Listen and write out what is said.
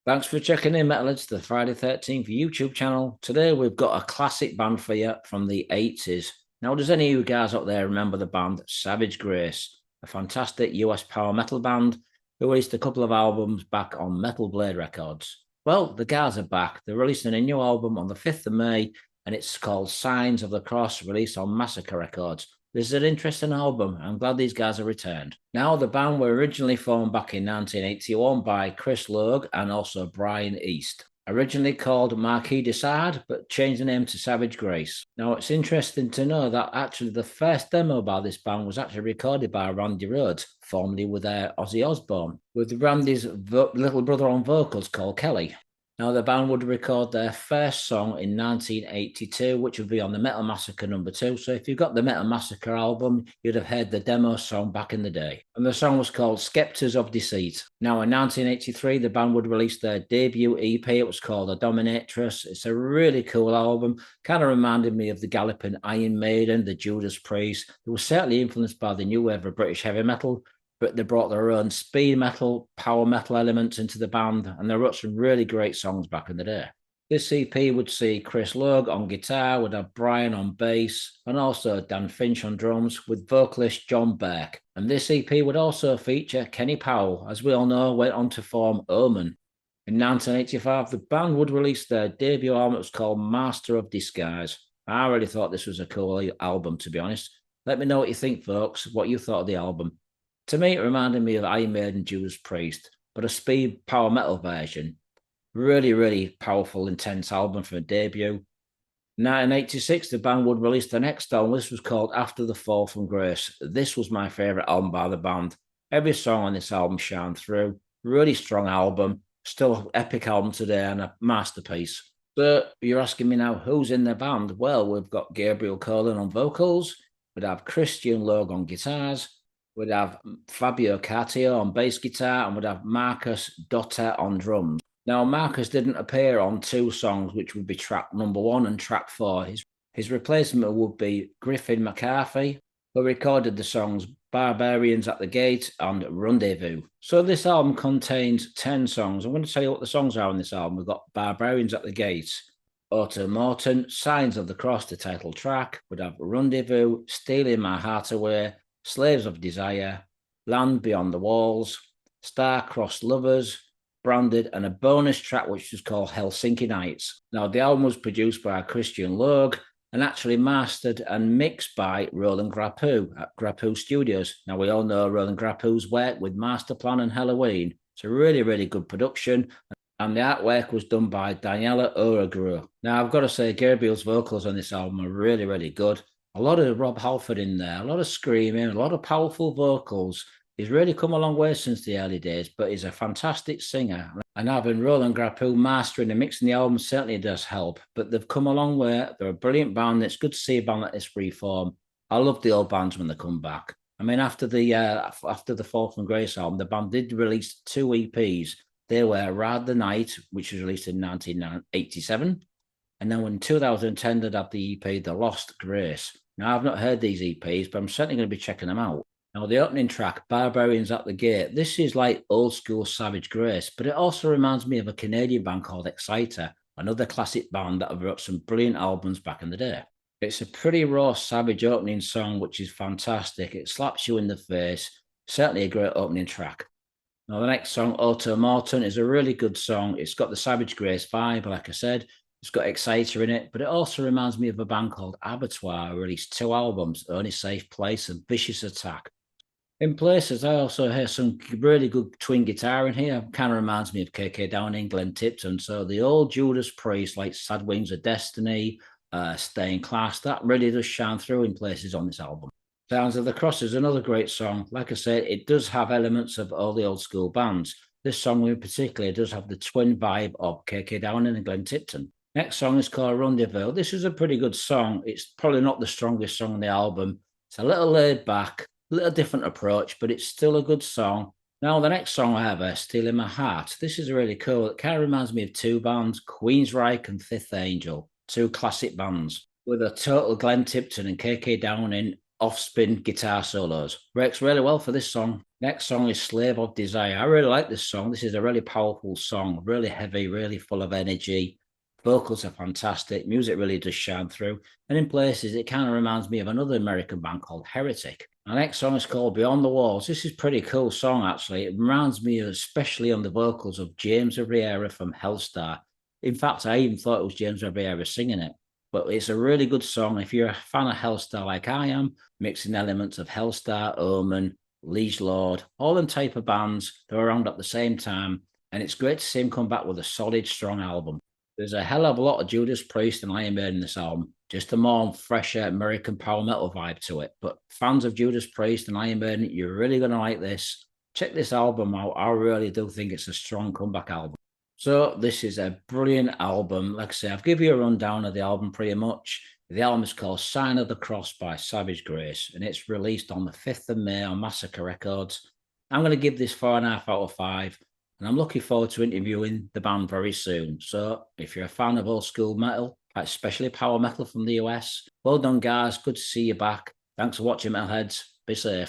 Thanks for checking in, Metalheads, the Friday 13th YouTube channel. Today we've got a classic band for you from the 80s. Now, does any of you guys out there remember the band Savage Grace? A fantastic US power metal band who released a couple of albums back on Metal Blade Records. Well, the guys are back. They're releasing a new album on the 5th of May, and it's called Signs of the Cross, released on Massacre Records. This is an interesting album. I'm glad these guys have returned. Now, the band were originally formed back in 1981 by Chris Logue and also Brian East. Originally called Marquis de Sade, but changed the name to Savage Grace. Now, it's interesting to know that actually the first demo by this band was actually recorded by Randy Rhoads, formerly with Ozzy Osbourne, with Randy's little brother on vocals called Kelly. Now, the band would record their first song in 1982, which would be on the Metal Massacre #2. So if you've got the Metal Massacre album, you'd have heard the demo song back in the day. And the song was called Sceptres of Deceit. Now, in 1983, the band would release their debut EP. It was called A Dominatress. It's a really cool album. Kind of reminded me of the Galloping Iron Maiden, the Judas Priest. It was certainly influenced by the new wave of British heavy metal, but they brought their own speed metal, power metal elements into the band, and they wrote some really great songs back in the day. This EP would see Chris Logue on guitar, would have Brian on bass, and also Dan Finch on drums, with vocalist John Burke. And this EP would also feature Kenny Powell, as we all know, went on to form Omen. In 1985, the band would release their debut album. It was called Master of Disguise. I really thought this was a cool album, to be honest. Let me know what you think, folks, what you thought of the album. To me, it reminded me of Iron Maiden, Judas Priest, but a speed power metal version. Really, really powerful, intense album for a debut. 1986, the band would release the next album. This was called After the Fall from Grace. This was my favourite album by the band. Every song on this album shined through. Really strong album. Still an epic album today and a masterpiece. So you're asking me now, who's in the band? Well, we've got Gabriel Colón on vocals. We'd have Christian Logue on guitars. We'd have Fabio Carito on bass guitar, and we'd have Marcus Dotta on drums. Now, Marcus didn't appear on two songs, which would be track number 1 and track 4. His replacement would be Griffin McCarthy, who recorded the songs Barbarians at the Gate and Rendezvous. So this album contains 10 songs. I'm going to tell you what the songs are on this album. We've got Barbarians at the Gate, Auto Morton, Signs of the Cross, the title track. We'd have Rendezvous, Stealing My Heart Away, Slaves of Desire, Land Beyond the Walls, Star-Crossed Lovers, Branded, and a bonus track which is called Helsinki Nights. Now, the album was produced by Christian Logue and actually mastered and mixed by Roland Grapoux at Grapoux Studios. Now, we all know Roland Grapoux's work with Masterplan and Halloween. It's a really, really good production, and the artwork was done by Daniela Uragru. Now, I've got to say, Gabriel's vocals on this album are really, really good. A lot of Rob Halford in there, a lot of screaming, a lot of powerful vocals. He's really come a long way since the early days, but he's a fantastic singer. And having Roland Grapoux mastering and mixing the album certainly does help. But they've come a long way. They're a brilliant band. It's good to see a band like this reform. I love the old bands when they come back. I mean, after the Fall from Grace album, the band did release 2 EPs. They were Ride the Night, which was released in 1987. And then in 2010, they'd have the EP, The Lost Grace. Now, I've not heard these EPs, but I'm certainly going to be checking them out. Now, the opening track, Barbarians at the Gate, this is like old school Savage Grace, but it also reminds me of a Canadian band called Exciter, another classic band that have wrote some brilliant albums back in the day. It's a pretty raw, savage opening song, which is fantastic. It slaps you in the face. Certainly a great opening track. Now, the next song, Auto Morton, is a really good song. It's got the Savage Grace vibe, like I said. It's got Exciter in it, but it also reminds me of a band called Abattoir, who released 2 albums, Only Safe Place and Vicious Attack. In places, I also hear some really good twin guitar in here. Kind of reminds me of KK Downing, Glenn Tipton. So the old Judas Priest, like Sad Wings of Destiny, Stay in Class, that really does shine through in places on this album. Sounds of the Cross is another great song. Like I said, it does have elements of all the old school bands. This song in particular does have the twin vibe of KK Downing and Glenn Tipton. Next song is called Rendezvous. This is a pretty good song. It's probably not the strongest song on the album. It's a little laid back, a little different approach, but it's still a good song. Now, the next song I have, Stealing My Heart. This is really cool. It kind of reminds me of 2 bands, Queensryche and Fifth Angel, 2 classic bands with a total Glenn Tipton and KK Downing off-spin guitar solos. Works really well for this song. Next song is Slave of Desire. I really like this song. This is a really powerful song, really heavy, really full of energy. Vocals are fantastic. Music really does shine through. And in places, it kind of reminds me of another American band called Heretic. The next song is called Beyond the Walls. This is a pretty cool song, actually. It reminds me, especially on the vocals, of James Riviera from Hellstar. In fact, I even thought it was James Riviera singing it. But it's a really good song. If you're a fan of Hellstar like I am, mixing elements of Hellstar, Omen, Liege Lord, all them type of bands, they're around at the same time. And it's great to see him come back with a solid, strong album. There's a hell of a lot of Judas Priest and Iron Maiden in this album, just a more fresher American power metal vibe to it. But fans of Judas Priest and Iron Maiden, you're really going to like this. Check this album out. I really do think it's a strong comeback album. So this is a brilliant album. Like I say, I've given you a rundown of the album pretty much. The album is called Sign of the Cross by Savage Grace, and it's released on the 5th of May on Massacre Records. I'm going to give this 4.5 out of 5, and I'm looking forward to interviewing the band very soon. So if you're a fan of old school metal, especially power metal from the US, well done, guys. Good to see you back. Thanks for watching, Metalheads. Be safe.